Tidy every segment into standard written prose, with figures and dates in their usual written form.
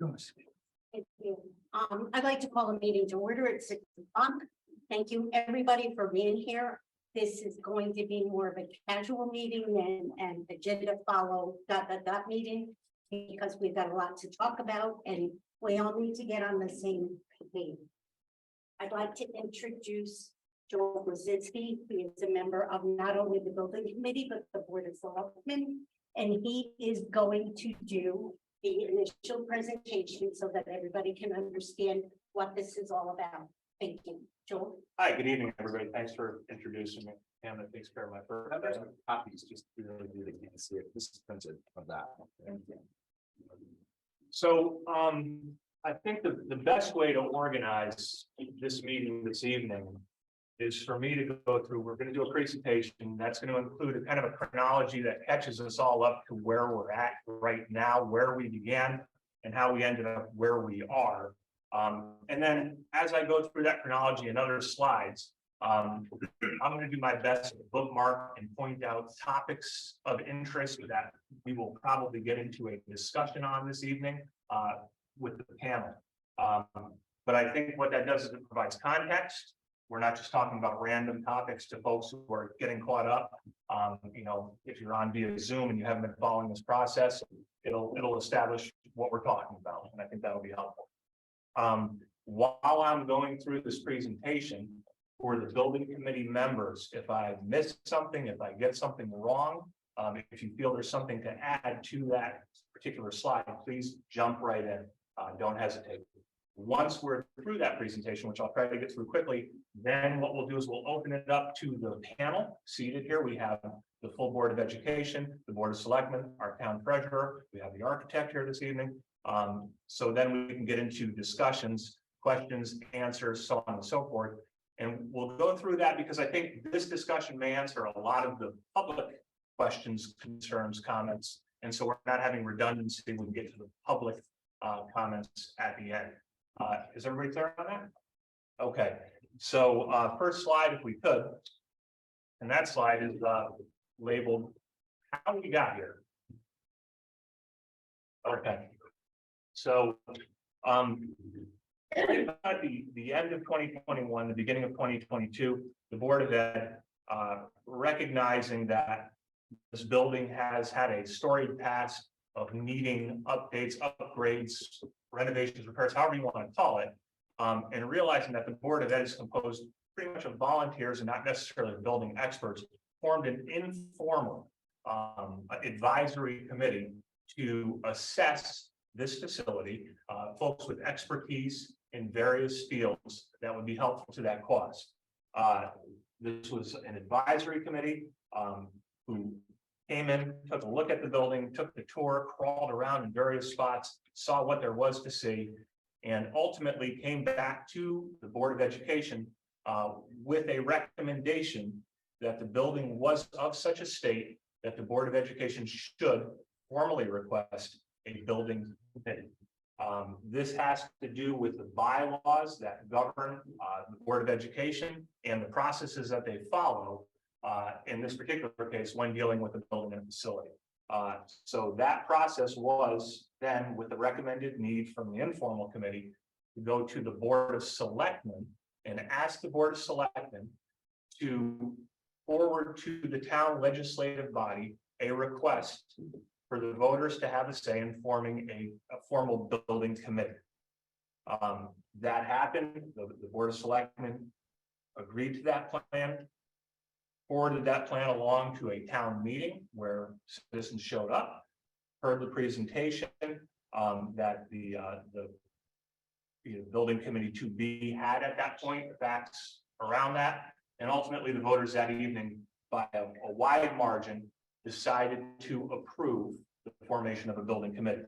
Thank you. I'd like to call a meeting to order at 6 o'clock. Thank you, everybody, for being here. This is going to be more of a casual meeting than an agenda follow meeting, because we've got a lot to talk about and we all need to get on the same page. I'd like to introduce Joel Brzezinski. He is a member of not only the building committee, but the board of selectmen. And he is going to do the initial presentation so that everybody can understand what this is all about. Thank you, Joel. Hi, good evening, everybody. Thanks for introducing me. Hannah takes care of my first. Copies, just really do they can't see it. This is printed of that. So, I think the best way to organize this meeting this evening is for me to go through, we're gonna do a presentation that's gonna include a kind of a chronology that catches us all up to where we're at right now, where we began and how we ended up where we are. And then as I go through that chronology and other slides, I'm going to do my best to bookmark and point out topics of interest that we will probably get into a discussion on this evening with the panel. But I think what that does is it provides context. We're not just talking about random topics to folks who are getting caught up. You know, if you're on via Zoom and you haven't been following this process, it'll establish what we're talking about, and I think that'll be helpful. While I'm going through this presentation for the building committee members, if I miss something, if I get something wrong, if you feel there's something to add to that particular slide, please jump right in. Don't hesitate. Once we're through that presentation, which I'll try to get through quickly, then what we'll do is we'll open it up to the panel seated here. We have the full Board of Education, the Board of Selectmen, our town treasurer, we have the architect here this evening. So then we can get into discussions, questions, answers, so on and so forth. And we'll go through that because I think this discussion may answer a lot of the public questions, concerns, comments. And so we're not having redundancy. We can get to the public comments at the end. Is everybody clear on that? Okay, so first slide, if we could. And that slide is labeled how we got here. Okay. So at the end of 2021, the beginning of 2022, the Board of Ed, recognizing that this building has had a storied past of needing updates, upgrades, renovations, repairs, however you want to call it, and realizing that the Board of Ed is composed pretty much of volunteers and not necessarily building experts, formed an informal advisory committee to assess this facility, folks with expertise in various fields that would be helpful to that cause. This was an advisory committee who came in, took a look at the building, took the tour, crawled around in various spots, saw what there was to see, and ultimately came back to the Board of Education with a recommendation that the building was of such a state that the Board of Education should formally request a building committee. This has to do with the bylaws that govern the Board of Education and the processes that they follow in this particular case when dealing with a building and facility. So that process was then with the recommended need from the informal committee to go to the Board of Selectmen and ask the Board of Selectmen to forward to the town legislative body a request for the voters to have a say in forming a formal building committee. That happened. The Board of Selectmen agreed to that plan, forwarded that plan along to a town meeting where citizens showed up, heard the presentation that the building committee 2B had at that point, the facts around that, and ultimately the voters that evening by a wide margin decided to approve the formation of a building committee.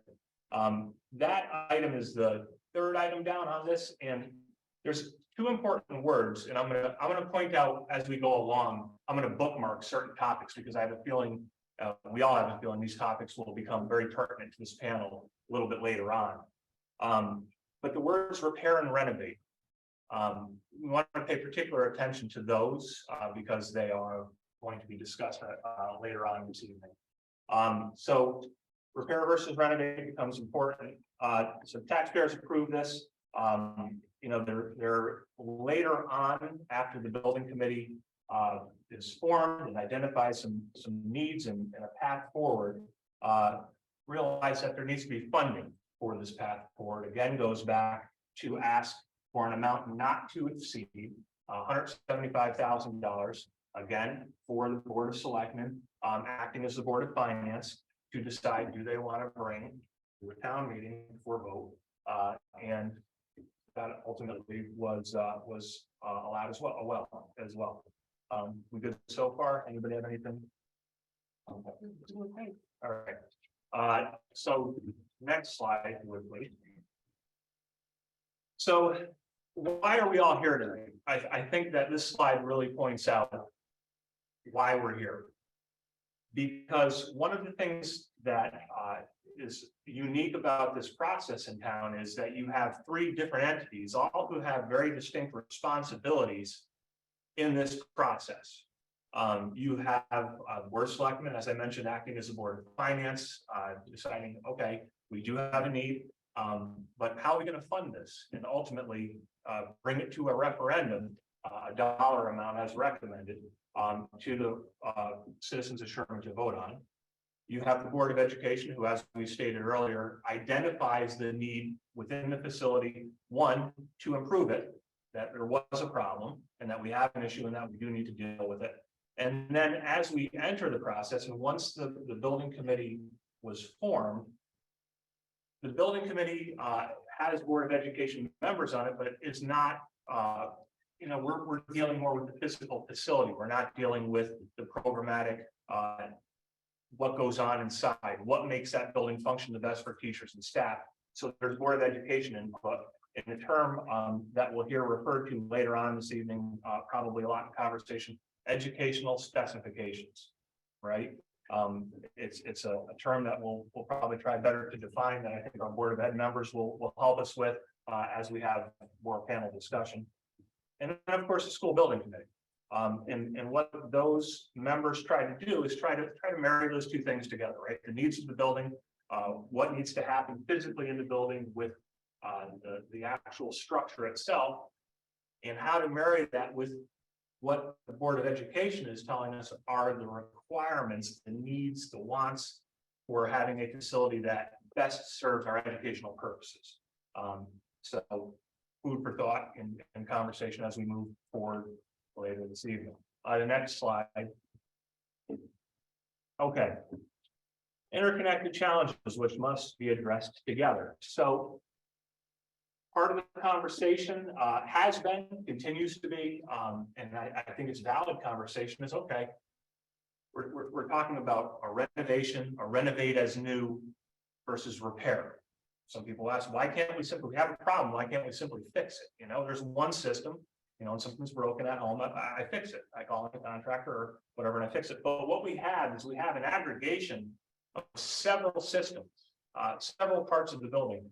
That item is the third item down on this, and there's two important words, and I'm gonna point out as we go along. I'm gonna bookmark certain topics because I have a feeling, we all have a feeling these topics will become very pertinent to this panel a little bit later on. But the words repair and renovate. We want to pay particular attention to those because they are going to be discussed later on this evening. So repair versus renovate becomes important So taxpayers approve this. They're later on, after the building committee is formed and identifies some needs and a path forward, realize that there needs to be funding for this path forward. Again, goes back to ask for an amount not to exceed $175,000, again, for the Board of Selectmen, acting as the Board of Finance, to decide, do they want to bring to a town meeting for vote, and that ultimately was allowed as well. We good so far? Anybody have anything? Okay. All right. So next slide would please. So why are we all here today? I think that this slide really points out why we're here. Because one of the things that is unique about this process in town is that you have three different entities, all who have very distinct responsibilities in this process. You have Board of Selectmen, as I mentioned, acting as a Board of Finance, deciding, okay, we do have a need, but how are we going to fund this? And ultimately bring it to a referendum, a dollar amount as recommended, to the citizens of Sherman to vote on. You have the Board of Education, who, as we stated earlier, identifies the need within the facility, one, to improve it, that there was a problem and that we have an issue and that we do need to deal with it. And then as we enter the process, and once the building committee was formed, the building committee has Board of Education members on it, but it's not, we're dealing more with the physical facility. We're not dealing with the programmatic, what goes on inside, what makes that building function the best for teachers and staff. So there's Board of Education input. In the term that we'll hear referred to later on this evening, probably a lot of conversation, educational specifications, right? It's a term that we'll probably try better to define, that I think our Board of Ed members will help us with as we have more panel discussion. And then, of course, the school building committee. And what those members try to do is try to marry those two things together, right? The needs of the building, what needs to happen physically in the building with the actual structure itself, and how to marry that with what the Board of Education is telling us are the requirements, the needs, the wants for having a facility that best serves our educational purposes. So food for thought and conversation as we move forward later this evening. The next slide. Okay. Interconnected challenges which must be addressed together. So part of the conversation has been, continues to be, and I think it's valid conversation, is okay. We're talking about a renovation, a renovate as new versus repair. Some people ask, why can't we simply, we have a problem, why can't we simply fix it? There's one system, and something's broken at home, I fix it. I call it a contractor or whatever, and I fix it. But what we have is we have an aggregation of several systems, several parts of the building,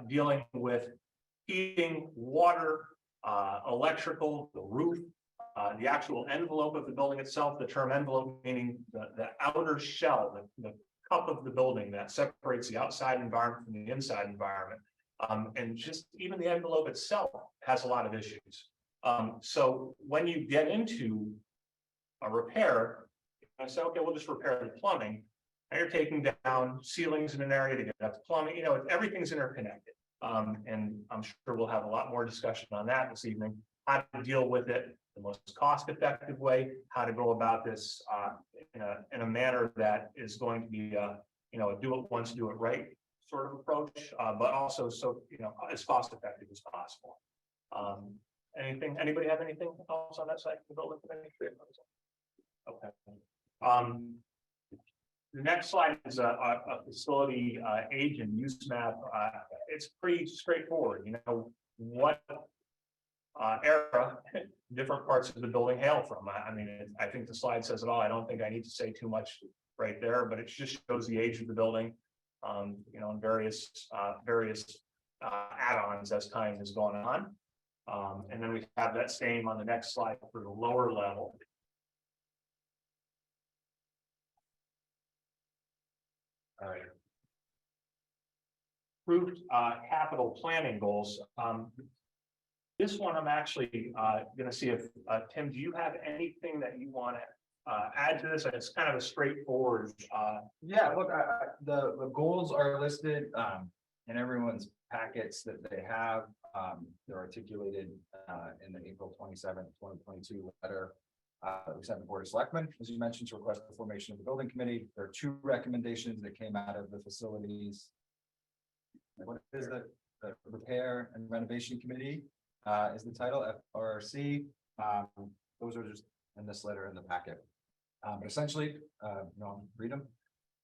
dealing with heating, water, electrical, the roof, the actual envelope of the building itself. The term envelope meaning the outer shell, the cup of the building that separates the outside environment from the inside environment. And just even the envelope itself has a lot of issues. So when you get into a repair, I say, okay, we'll just repair the plumbing. Now you're taking down ceilings in an area to get up to plumbing. Everything's interconnected. And I'm sure we'll have a lot more discussion on that this evening, how to deal with it the most cost-effective way, how to go about this in a manner that is going to be a do it once, do it right sort of approach, but also so as cost-effective as possible. Anybody have anything else on that side of the building? Okay. The next slide is a facility age and use map. It's pretty straightforward. What era different parts of the building hail from. I think the slide says it all. I don't think I need to say too much right there, but it just shows the age of the building, and various add-ons as time has gone on. And then we have that same on the next slide for the lower level. All right. approved capital planning goals. This one I'm actually gonna see if, Tim, do you have anything that you want to add to this? It's kind of a straightforward, Yeah, look, the goals are listed, in everyone's packets that they have. They're articulated, in the April 27th, 2022 letter. We sent the Board of Selectmen, as you mentioned, to request the formation of the building committee. There are two recommendations that came out of the facilities. What is the repair and renovation committee, is the title, FRC. Those are just in this letter in the packet. But essentially, read them.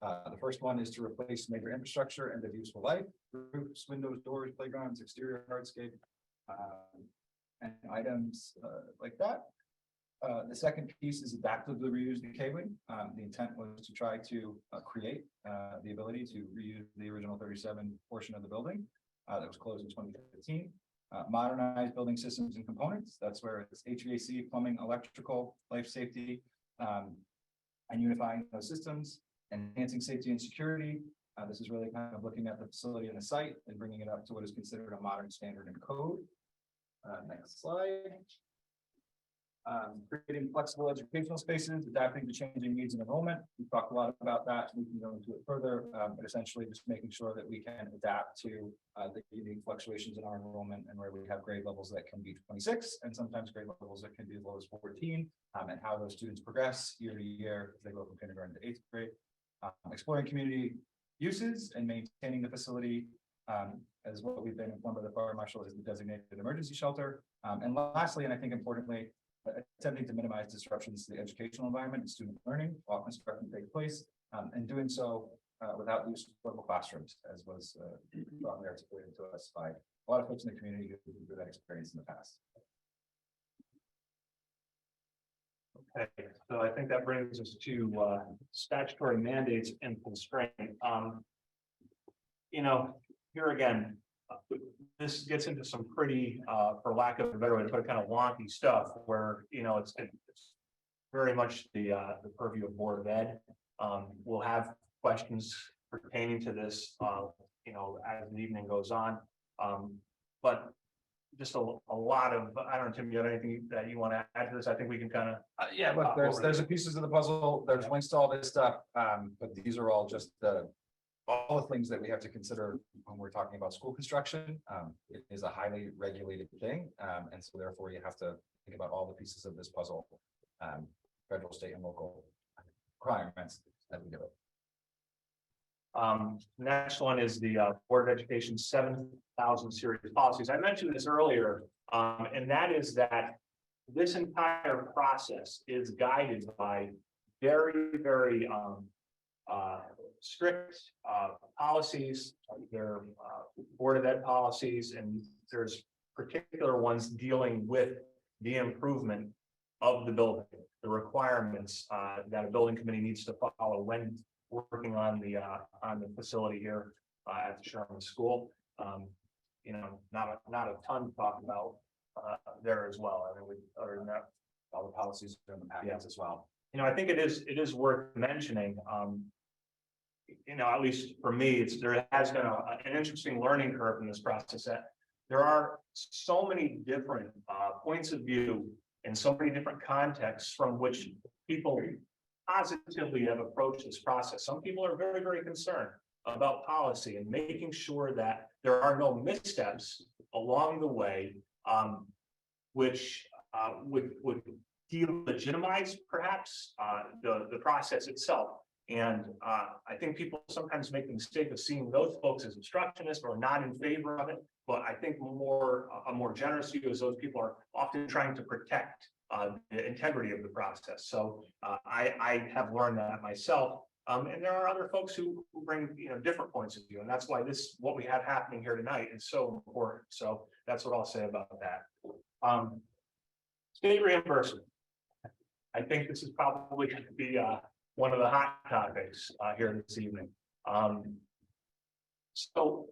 The first one is to replace major infrastructure and of useful life, roofs, windows, doors, playgrounds, exterior hardscape, and items like that. The second piece is adaptively reuse the K-wing. The intent was to try to create the ability to reuse the original 37 portion of the building that was closed in 2015. Modernize building systems and components. That's where it's HVAC, plumbing, electrical, life safety, and unifying those systems, enhancing safety and security. This is really kind of looking at the facility and the site and bringing it up to what is considered a modern standard and code. Next slide. Creating flexible educational spaces, adapting to changing needs and enrollment. We talked a lot about that. We can go into it further, but essentially just making sure that we can adapt to the unique fluctuations in our enrollment, and where we have grade levels that can be 26 and sometimes grade levels that can be as low as 14, and how those students progress year to year as they go from kindergarten to 8th grade. Exploring community uses and maintaining the facility, as what we've been informed by the fire marshal, is the designated emergency shelter. And lastly, and I think importantly, attempting to minimize disruptions to the educational environment and student learning while construction takes place, and doing so without the use of portable classrooms, as was strongly articulated to us by a lot of folks in the community who had that experience in the past. okay, so I think that brings us to statutory mandates and constraint. Here again, this gets into some pretty, for lack of a better way to put it, kind of wonky stuff where, it's very much the purview of Board of Ed. We'll have questions pertaining to this, as the evening goes on. But just a lot of, I don't know, Tim, you have anything that you want to add to this? I think we can kind of. Yeah, look, there's the pieces of the puzzle. There's links to all this stuff, but these are all just all the things that we have to consider when we're talking about school construction. It is a highly regulated thing, and so therefore you have to think about all the pieces of this puzzle, federal, state, and local requirements as we do it. Next one is the Board of Education 7,000 series policies. I mentioned this earlier, and that is that this entire process is guided by very, very strict policies. There are Board of Ed policies, and there's particular ones dealing with the improvement of the building, the requirements that a building committee needs to follow when working on the facility here at the Sherman School. Not a ton to talk about there as well. I mean, other than that, All the policies are in the packets as well. I think it is worth mentioning. At least for me, there has been an interesting learning curve in this process, that there are so many different points of view and so many different contexts from which people positively have approached this process. Some people are very, very concerned about policy and making sure that there are no missteps along the way, which would delegitimize perhaps the process itself. And I think people sometimes make the mistake of seeing those folks as obstructionists or not in favor of it. But I think a more generous view is those people are often trying to protect the integrity of the process. So I have learned that myself. And there are other folks who bring different points of view, and that's why what we have happening here tonight is so important. So that's what I'll say about that. State reimbursement. I think this is probably going to be one of the hot topics here this evening. So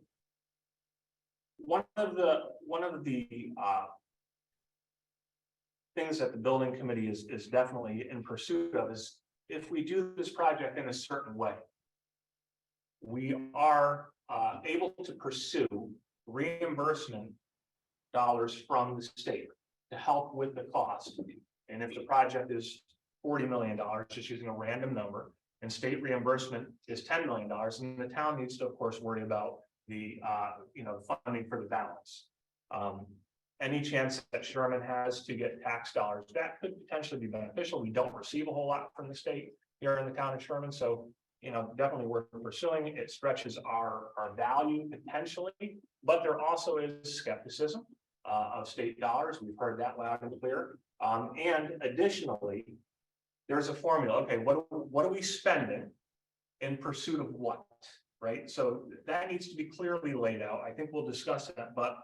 one of the things that the building committee is definitely in pursuit of is, if we do this project in a certain way, we are able to pursue reimbursement dollars from the state to help with the cost. And if the project is $40 million, just using a random number, and state reimbursement is $10 million, and the town needs to, of course, worry about the, funding for the balance. Any chance that Sherman has to get tax dollars, that could potentially be beneficial. We don't receive a whole lot from the state here in the town of Sherman, so, definitely worth pursuing. It stretches our value potentially, but there also is skepticism of state dollars. We've heard that loud and clear. And additionally, there's a formula. Okay, what are we spending in pursuit of what? Right. So that needs to be clearly laid out. I think we'll discuss that, but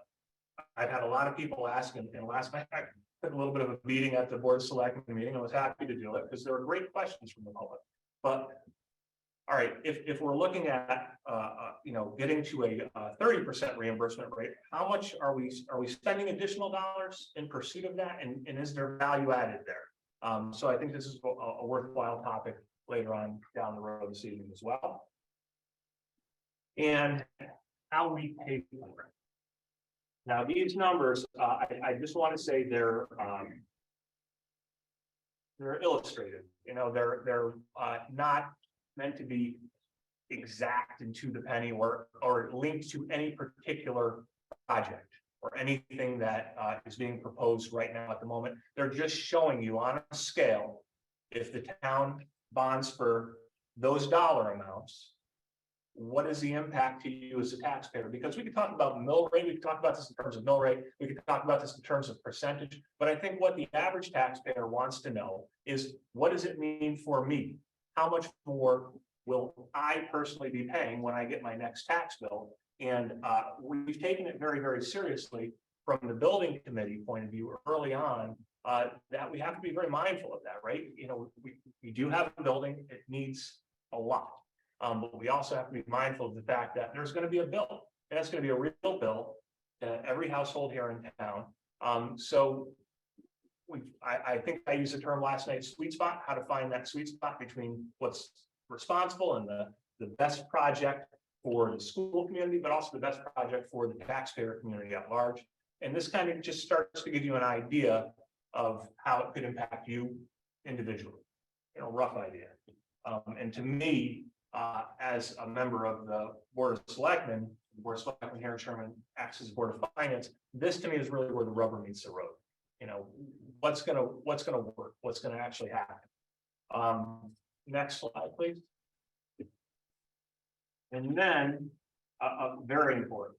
I've had a lot of people ask, and last night I took a little bit of a beating at the board of selectmen meeting. I was happy to do it because there were great questions from the public. But all right, if we're looking at getting to a 30% reimbursement rate, how much are we spending additional dollars in pursuit of that, and is there value added there? So I think this is a worthwhile topic later on down the road this evening as well. And how we pay for it. Now, these numbers, I just want to say they're illustrated. They're not meant to be exact and to the penny or linked to any particular project or anything that is being proposed right now at the moment. They're just showing you on a scale, if the town bonds for those dollar amounts, what is the impact to you as a taxpayer? Because we could talk about mill rate, we could talk about this in terms of mill rate, we could talk about this in terms of percentage, but I think what the average taxpayer wants to know is, what does it mean for me? How much more will I personally be paying when I get my next tax bill? And we've taken it very, very seriously from the building committee point of view early on, that we have to be very mindful of that, right? We do have a building, it needs a lot. But we also have to be mindful of the fact that there's going to be a bill, and that's going to be a real bill to every household here in town. So I think I used the term last night, sweet spot, how to find that sweet spot between what's responsible and the best project for the school community, but also the best project for the taxpayer community at large. And this kind of just starts to give you an idea of how it could impact you individually, rough idea. And to me, as a member of the Board of Selectmen, the Board of Selectmen here in Sherman acts as Board of Finance, this to me is really where the rubber meets the road. What's gonna work, what's gonna actually happen. Next slide, please. And then very important.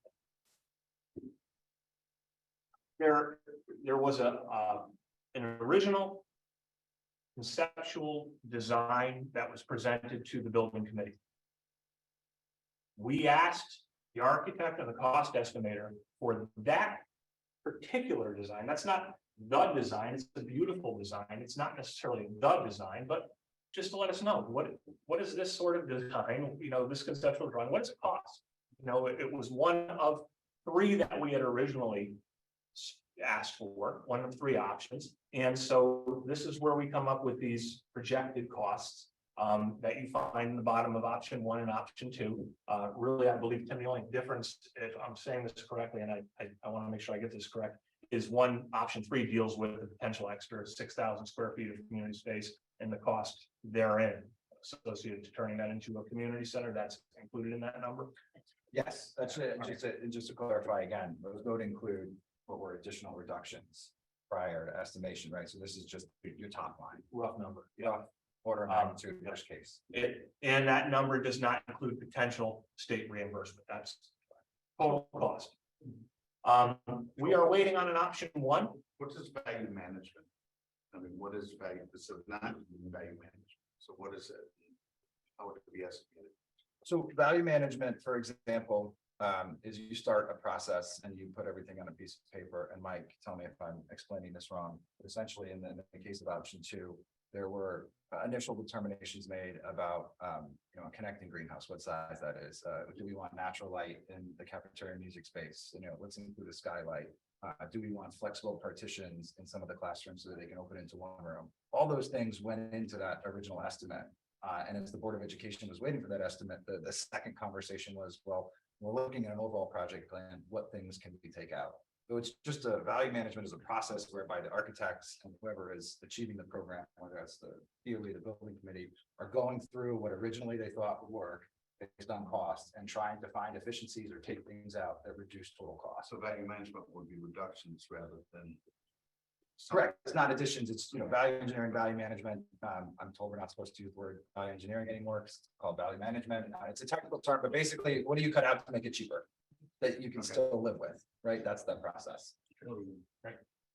There was an original conceptual design that was presented to the building committee. We asked the architect and the cost estimator for that particular design. That's not the design, it's a beautiful design. It's not necessarily the design, but just to let us know what is this sort of design, this conceptual drawing, what does it cost? It was one of three that we had originally asked for, one of three options. And so this is where we come up with these projected costs that you find in the bottom of option one and option two. Really, I believe, Tim, the only difference, if I'm saying this correctly, and I want to make sure I get this correct, is option three deals with the potential extra 6,000 square feet of community space and the cost therein associated to turning that into a community center. That's included in that number. Yes, that's it. Just to clarify again, those don't include what were additional reductions prior to estimation, right? So this is just your top line. Rough number. Rough order of magnitude, worst case. And that number does not include potential state reimbursement. That's total cost. We are waiting on an option one. What is value management? I mean, what is value? So not value management. So what is it? How would it be estimated? So value management, for example, is you start a process and you put everything on a piece of paper. And Mike, tell me if I'm explaining this wrong. But essentially, in the case of option two, there were initial determinations made about a connecting greenhouse, what size that is. Do we want natural light in the cafeteria music space? Let's include a skylight. Do we want flexible partitions in some of the classrooms so that they can open into one room? All those things went into that original estimate. And as the Board of Education was waiting for that estimate, the second conversation was, well, We're looking at an overall project plan, what things can we take out? So it's just a value management is a process whereby the architects and whoever is achieving the program, whether that's the DOE, the building committee, are going through what originally they thought would work based on cost and trying to find efficiencies or take things out that reduce total cost. So value management would be reductions rather than. Correct. It's not additions. It's, value engineering, value management. I'm told we're not supposed to use the word value engineering anymore. 'Cause it's called value management. It's a technical term, but basically, what do you cut out to make it cheaper? That you can Okay. still live with, right? That's the process.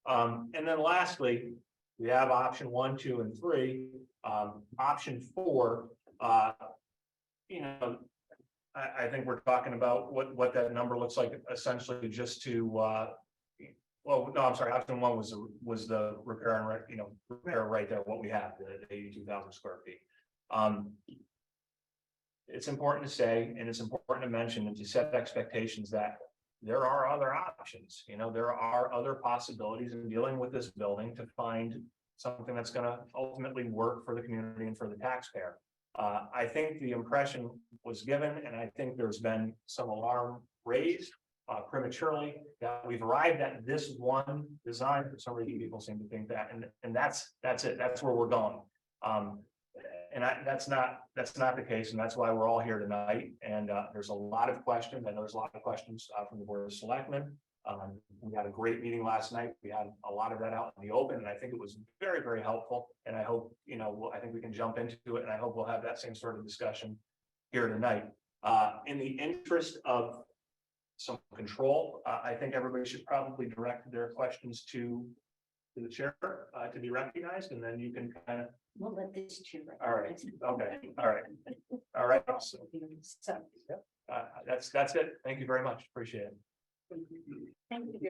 And then lastly, we have option 1, 2, and 3. Option 4, I think we're talking about what that number looks like, essentially just to, well, no, I'm sorry, option 1 was the repair and, repair right there, what we have, the 82,000 square feet. It's important to say, and it's important to mention and to set expectations that there are other options, there are other possibilities in dealing with this building to find something that's gonna ultimately work for the community and for the taxpayer. I think the impression was given, and I think there's been some alarm raised prematurely that we've arrived at this one design. For some reason, people seem to think that, and that's it. That's where we're going. And that's not the case, and that's why we're all here tonight. And there's a lot of questions. I know there's a lot of questions from the Board of Selectmen. We had a great meeting last night. We had a lot of that out in the open, and I think it was very, very helpful. And I hope, I think we can jump into it, and I hope we'll have that same sort of discussion here tonight. In the interest of some control, I think everybody should probably direct their questions to the chair to be recognized, and then you can kind of. We'll let this chair. All right, okay, all right. So, So, that's it. Thank you very much. Appreciate it. thank you.